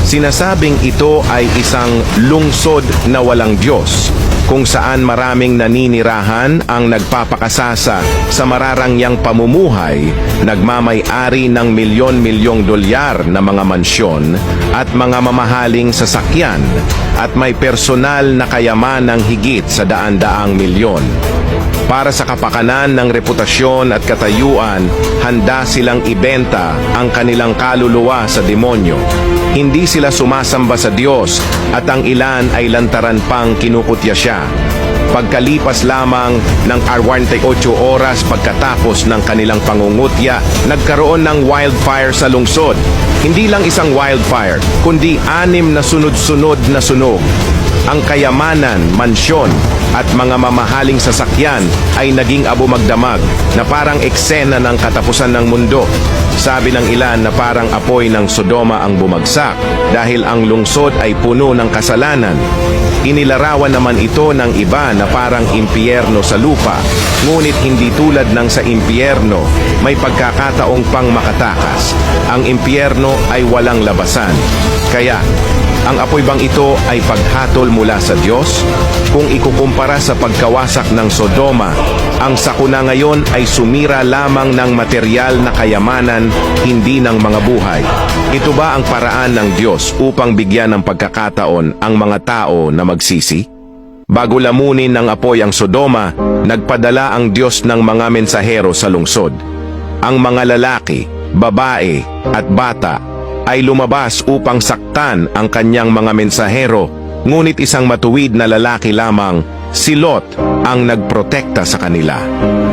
Sinasabing ito ay isang lungsod na walang Diyos, kung saan maraming naninirahan ang nagpapakasasa sa mararangyang pamumuhay, nagmamay-ari ng milyon-milyong dolyar na mga mansyon at mga mamahaling sasakyan, at may personal na kayamanang higit sa daan-daang milyon. Para sa kapakanan ng reputasyon at katayuan, handa silang ibenta ang kanilang kaluluwa sa demonyo. Hindi sila sumasamba sa Diyos at ang ilan ay lantaran pang kinukutya siya. Pagkalipas lamang ng 48 oras pagkatapos ng kanilang pangungutya, nagkaroon ng wildfire sa lungsod. Hindi lang isang wildfire, kundi 6 na sunod-sunod na sunog. Ang kayamanan, mansyon, at mga mamahaling sasakyan ay naging abumagdamag na parang eksena ng katapusan ng mundo. Sabi ng ilan na parang apoy ng Sodoma ang bumagsak dahil ang lungsod ay puno ng kasalanan. Inilarawan naman ito ng iba na parang impyerno sa lupa, ngunit hindi tulad ng sa impyerno, may pagkakataong pang makatakas. Ang impyerno ay walang labasan. Kaya, ang apoy bang ito ay paghatol mula sa Diyos? Kung ikukumpara sa pagkawasak ng Sodoma, ang sakuna ngayon ay sumira lamang ng material na kayamanan, hindi ng mga buhay. Ito ba ang paraan ng Diyos upang bigyan ng pagkakataon ang mga tao na magsisi? Bago lamunin ng apoy ang Sodoma, nagpadala ang Diyos ng mga mensahero sa lungsod. Ang mga lalaki, babae at bata ay lumabas upang saktan ang kanyang mga mensahero, ngunit isang matuwid na lalaki lamang, si Lot, ang nagprotekta sa kanila.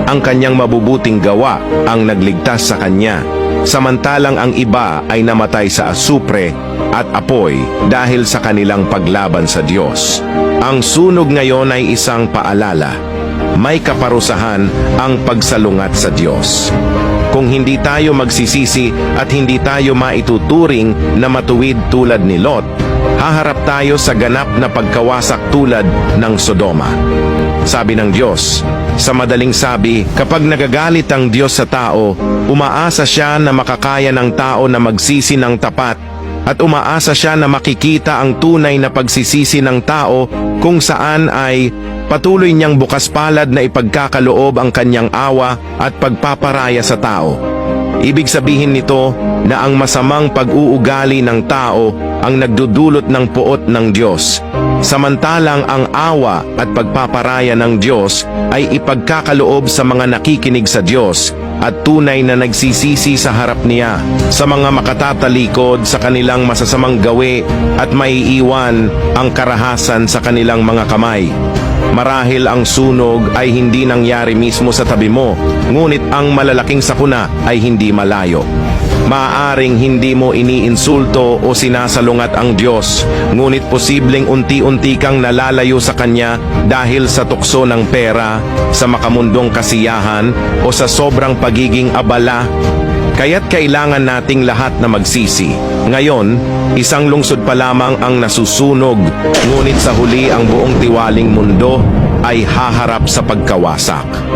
Ang kanyang mabubuting gawa ang nagligtas sa kanya, samantalang ang iba ay namatay sa asupre at apoy dahil sa kanilang paglaban sa Diyos. Ang sunog ngayon ay isang paalala. May kaparusahan ang pagsalungat sa Diyos. Kung hindi tayo magsisisi at hindi tayo maituturing na matuwid tulad ni Lot, haharap tayo sa ganap na pagkawasak tulad ng Sodoma. Sabi ng Diyos, sa madaling sabi, kapag nagagalit ang Diyos sa tao, umaasa siya na makakaya ng tao na magsisi ng tapat at umaasa siya na makikita ang tunay na pagsisisi ng tao kung saan ay patuloy niyang bukas palad na ipagkakaloob ang kanyang awa at pagpaparaya sa tao. Ibig sabihin nito na ang masamang pag-uugali ng tao ang nagdudulot ng puot ng Diyos, samantalang ang awa at pagpaparaya ng Diyos ay ipagkakaloob sa mga nakikinig sa Diyos at tunay na nagsisisi sa harap niya, sa mga makatatalikod sa kanilang masasamang gawi at maiiwan ang karahasan sa kanilang mga kamay. Marahil ang sunog ay hindi nangyari mismo sa tabi mo, ngunit ang malalaking sakuna ay hindi malayo. Maaaring hindi mo iniinsulto o sinasalungat ang Diyos, ngunit posibleng unti-unti kang nalalayo sa Kanya dahil sa tukso ng pera, sa makamundong kasiyahan o sa sobrang pagiging abala. Kaya't kailangan nating lahat na magsisi. Ngayon, isang lungsod pa lamang ang nasusunog, ngunit sa huli ang buong tiwaling mundo ay haharap sa pagkawasak.